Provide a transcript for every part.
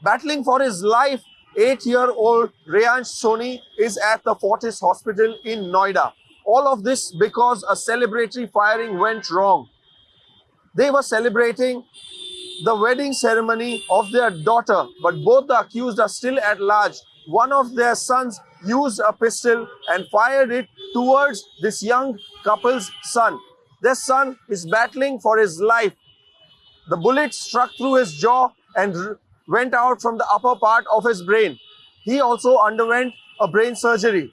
Battling for his life, 8-year-old Reyansh Soni is at the Fortis Hospital in Noida. All of this because a celebratory firing went wrong. They were celebrating the wedding ceremony of their daughter, but both the accused are still at large. One of their sons used a pistol and fired it towards this young couple's son. Their son is battling for his life. The bullet struck through his jaw and went out from the upper part of his brain. He also underwent a brain surgery.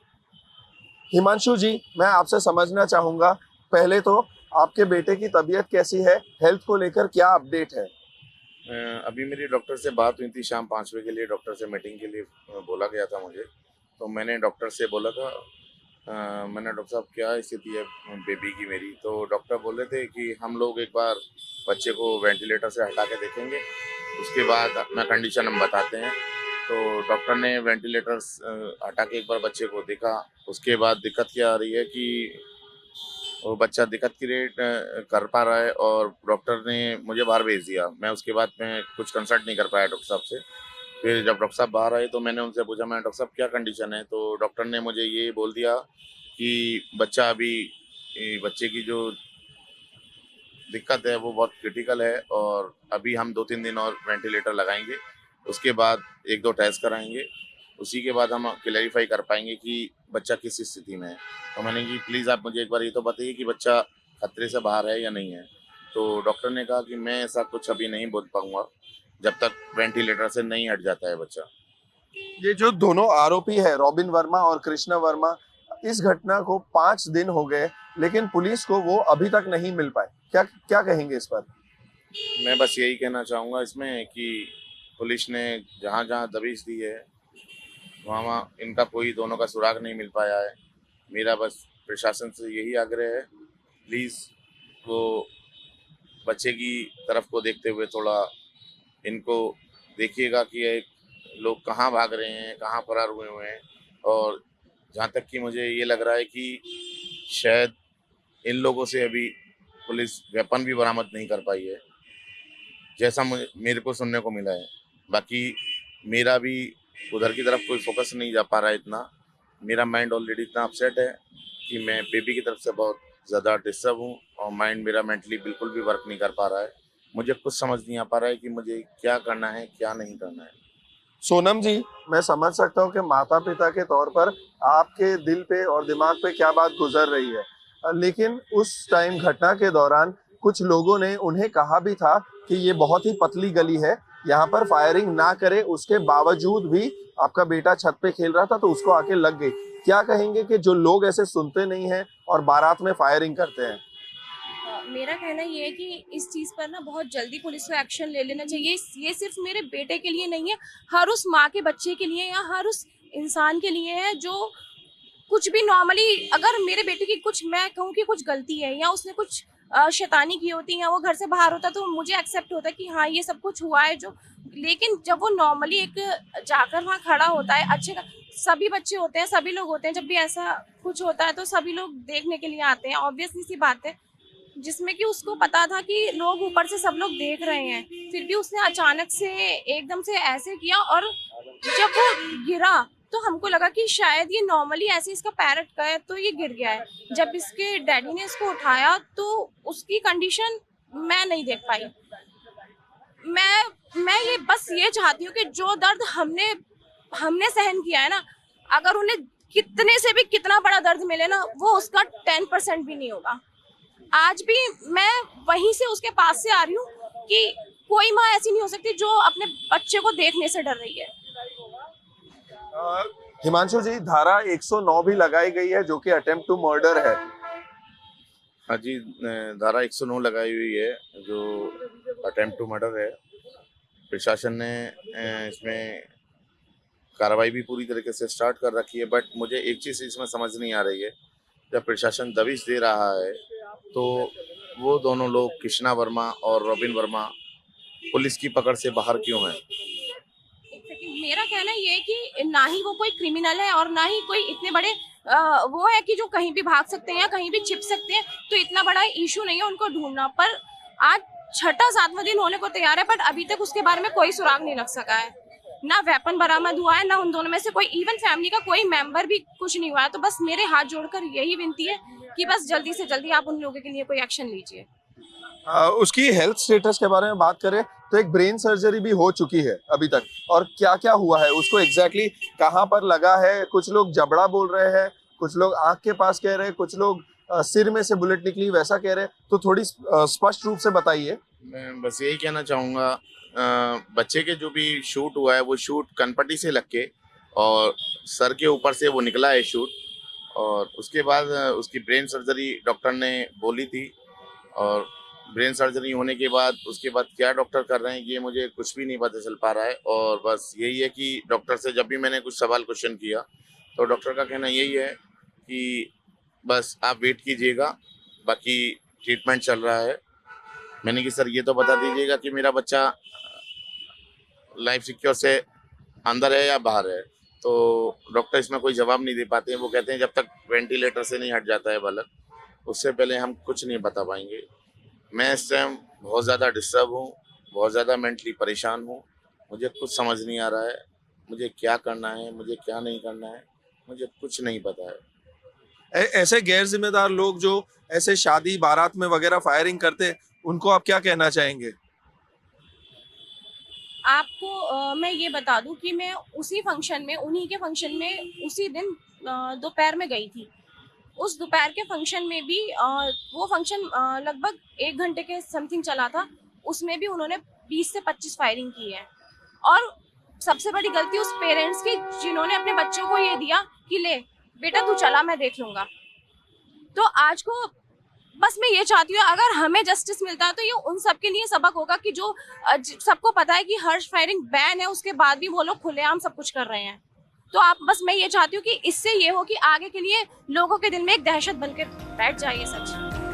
Himanshu जी, मैं आपसे समझना चाहूंगा, पहले तो आपके बेटे की तबीयत कैसी है, हेल्थ को लेकर क्या अपडेट है? अभी मेरी डॉक्टर से बात हुई थी, शाम 5 बजे के लिए डॉक्टर से मीटिंग के लिए बोला गया था मुझे। तो मैंने डॉक्टर से बोला था, मैंने डॉक्टर साहब क्या स्थिति है बेबी की मेरी, तो डॉक्टर बोल रहे थे कि हम लोग एक बार बच्चे को वेंटिलेटर से हटा के देखेंगे, उसके बाद अपना कंडीशन हम बताते हैं। तो डॉक्टर ने वेंटिलेटर हटा के एक बार बच्चे को देखा। उसके बाद दिक्कत क्या आ रही है कि वो बच्चा दिक्कत क्रिएट कर पा रहा है और डॉक्टर ने मुझे बाहर भेज दिया। मैं उसके बाद में कुछ कंसल्ट नहीं कर पाया डॉक्टर साहब से। फिर जब डॉक्टर साहब बाहर आए तो मैंने उनसे पूछा, मैं डॉक्टर साहब क्या कंडीशन है? तो डॉक्टर ने मुझे ये बोल दिया कि बच्चा अभी बच्चे की जो दिक्कत है वो बहुत क्रिटिकल है और अभी हम 2-3 दिन और वेंटिलेटर लगाएंगे, उसके बाद 1-2 टेस्ट कराएंगे, उसी के बाद हम क्लैरिफाई कर पाएंगे कि बच्चा किस स्थिति में है। तो मैंने कि प्लीज़ आप मुझे एक बार ये तो बताइए कि बच्चा खतरे से बाहर है या नहीं है। तो डॉक्टर ने कहा कि मैं ऐसा कुछ अभी नहीं बोल पाऊंगा जब तक वेंटिलेटर से नहीं हट जाता है बच्चा। ये जो दोनों आरोपी है, रॉबिन वर्मा और कृष्णा वर्मा, इस घटना को 5 दिन हो गए, लेकिन पुलिस को वो अभी तक नहीं मिल पाए। क्या क्या कहेंगे इस पर? मैं बस यही कहना चाहूँगा इसमें कि पुलिस ने जहाँ जहाँ दबिश दी है वहाँ वहाँ इनका कोई दोनों का सुराग नहीं मिल पाया है। मेरा बस प्रशासन से यही आग्रह है, प्लीज़ वो बच्चे की तरफ को देखते हुए थोड़ा इनको देखिएगा कि ये लोग कहाँ भाग रहे हैं, कहाँ फरार हुए हुए हैं। और जहाँ तक कि मुझे ये लग रहा है कि शायद इन लोगों से अभी पुलिस वेपन भी बरामद नहीं कर पाई है, जैसा मुझे मेरे को सुनने को मिला है। बाकी मेरा भी उधर की तरफ कोई फोकस नहीं जा पा रहा है इतना। मेरा माइंड ऑलरेडी इतना अपसेट है कि मैं बेबी की तरफ से बहुत ज़्यादा डिस्टर्ब हूँ और माइंड मेरा मेंटली बिल्कुल भी वर्क नहीं कर पा रहा है। मुझे कुछ समझ नहीं आ पा रहा है कि मुझे क्या करना है, क्या नहीं करना है। सोनम जी, मैं समझ सकता हूँ कि माता पिता के तौर पर आपके दिल पे और दिमाग पे क्या बात गुजर रही है, लेकिन उस टाइम घटना के दौरान कुछ लोगों ने उन्हें कहा भी था कि ये बहुत ही पतली गली है, यहाँ पर फायरिंग ना करे। उसके बावजूद भी आपका बेटा छत पे खेल रहा था तो उसको आके लग गई। क्या कहेंगे कि जो लोग ऐसे सुनते नहीं हैं और बारात में फायरिंग करते हैं? मेरा कहना ये है कि इस चीज़ पर ना बहुत जल्दी पुलिस को एक्शन ले लेना चाहिए। ये सिर्फ मेरे बेटे के लिए नहीं है, हर उस माँ के बच्चे के लिए या हर उस इंसान के लिए है जो कुछ भी नॉर्मली, अगर मेरे बेटे की कुछ, मैं कहूँ कि कुछ गलती है या उसने कुछ शैतानी की होती या वो घर से बाहर होता तो मुझे एक्सेप्ट होता कि हाँ ये सब कुछ हुआ है जो, लेकिन जब वो नॉर्मली एक जाकर वहाँ खड़ा होता है, सभी बच्चे होते हैं, सभी लोग होते हैं, जब भी ऐसा कुछ होता है तो सभी लोग देखने के लिए आते हैं, ऑब्वियसली सी बात है। जिसमें कि उसको पता था कि लोग ऊपर से सब लोग देख रहे हैं, फिर भी उसने अचानक से एकदम से ऐसे किया और जब वो गिरा तो हमको लगा कि शायद ये नॉर्मली ऐसे इसका पैर अटका है तो ये गिर गया है। जब इसके डैडी ने इसको उठाया तो उसकी कंडीशन मैं नहीं देख पाई। मैं ये बस ये चाहती हूँ कि जो दर्द हमने हमने सहन किया है ना, अगर उन्हें कितने से भी कितना बड़ा दर्द मिले ना, वो उसका 10% भी नहीं होगा। आज भी मैं वहीं से उसके पास से आ रही हूँ कि कोई माँ ऐसी नहीं हो सकती जो अपने बच्चे को देखने से डर रही है। हिमांशु जी, धारा 109 भी लगाई गई है जो कि अटेम्प्ट टू मर्डर है। हाँ जी, धारा 109 लगाई हुई है जो अटेम्प्ट टू मर्डर है। प्रशासन ने इसमें कार्रवाई भी पूरी तरीके से स्टार्ट कर रखी है, बट मुझे एक चीज़ इसमें समझ नहीं आ रही है, जब प्रशासन दबिश दे रहा है तो वो दोनों लोग कृष्णा वर्मा और रॉबिन वर्मा पुलिस की पकड़ से बाहर क्यों हैं? मेरा कहना ये है कि ना ही वो कोई क्रिमिनल है और ना ही कोई इतने बड़े वो है कि जो कहीं भी भाग सकते हैं या कहीं भी छिप सकते हैं, तो इतना बड़ा इशू नहीं है उनको ढूंढना। पर आज 6वां 7वां दिन होने को तैयार है, बट अभी तक उसके बारे में कोई सुराग नहीं लग सका है। ना वेपन बरामद हुआ है, ना उन दोनों में से कोई, इवन फैमिली का कोई मेंबर भी कुछ नहीं हुआ है। तो बस मेरे हाथ जोड़कर यही विनती है कि बस जल्दी से जल्दी आप उन लोगों के लिए कोई एक्शन लीजिए। उसकी हेल्थ स्टेटस के बारे में बात करें तो एक ब्रेन सर्जरी भी हो चुकी है अभी तक, और क्या क्या हुआ है उसको एग्जैक्टली कहाँ पर लगा है? कुछ लोग जबड़ा बोल रहे हैं, कुछ लोग आंख के पास कह रहे हैं, कुछ लोग सिर में से बुलेट निकली वैसा कह रहे हैं। तो थोड़ी स्पष्ट रूप से बताइए। मैं बस यही कहना चाहूँगा, बच्चे के जो भी शूट हुआ है वो शूट कनपट्टी से लग के और सर के ऊपर से वो निकला है शूट, और उसके बाद उसकी ब्रेन सर्जरी डॉक्टर ने बोली थी, और ब्रेन सर्जरी होने के बाद उसके बाद क्या डॉक्टर कर रहे हैं ये मुझे कुछ भी नहीं पता चल पा रहा है। और बस यही है कि डॉक्टर से जब भी मैंने कुछ सवाल क्वेश्चन किया तो डॉक्टर का कहना यही है कि बस आप वेट कीजिएगा, बाकी ट्रीटमेंट चल रहा है। मैंने कि सर ये तो बता दीजिएगा कि मेरा बच्चा लाइफ सिक्योर से अंदर है या बाहर है। तो डॉक्टर इसमें कोई जवाब नहीं दे पाते हैं। वो कहते हैं जब तक वेंटिलेटर से नहीं हट जाता है बालक, उससे पहले हम कुछ नहीं बता पाएंगे। मैं इस टाइम बहुत ज़्यादा डिस्टर्ब हूँ, बहुत ज़्यादा मेंटली परेशान हूँ। मुझे कुछ समझ नहीं आ रहा है, मुझे क्या करना है, मुझे क्या नहीं करना है, मुझे कुछ नहीं पता है। ऐसे गैर जिम्मेदार लोग जो ऐसे शादी बारात में वगैरह फायरिंग करते, उनको आप क्या कहना चाहेंगे? आपको मैं ये बता दूं कि मैं उसी फंक्शन में, उन्हीं के फंक्शन में उसी दिन दोपहर में गई थी। उस दोपहर के फंक्शन में भी वो फंक्शन लगभग 1 घंटे के समथिंग चला था। उसमें भी उन्होंने 20 से 25 फायरिंग की है। और सबसे बड़ी गलती उस पेरेंट्स की जिन्होंने अपने बच्चों को ये दिया कि ले बेटा तू चला, मैं देख लूंगा। तो आज को बस मैं ये चाहती हूँ अगर हमें जस्टिस मिलता है तो ये उन सब के लिए सबक होगा कि जो सबको पता है कि हर्ष फायरिंग बैन है, उसके बाद भी वो लोग खुलेआम सब कुछ कर रहे हैं। तो आप बस मैं ये चाहती हूँ कि इससे ये हो कि आगे के लिए लोगों के दिल में एक दहशत बनकर बैठ जाए ये सच।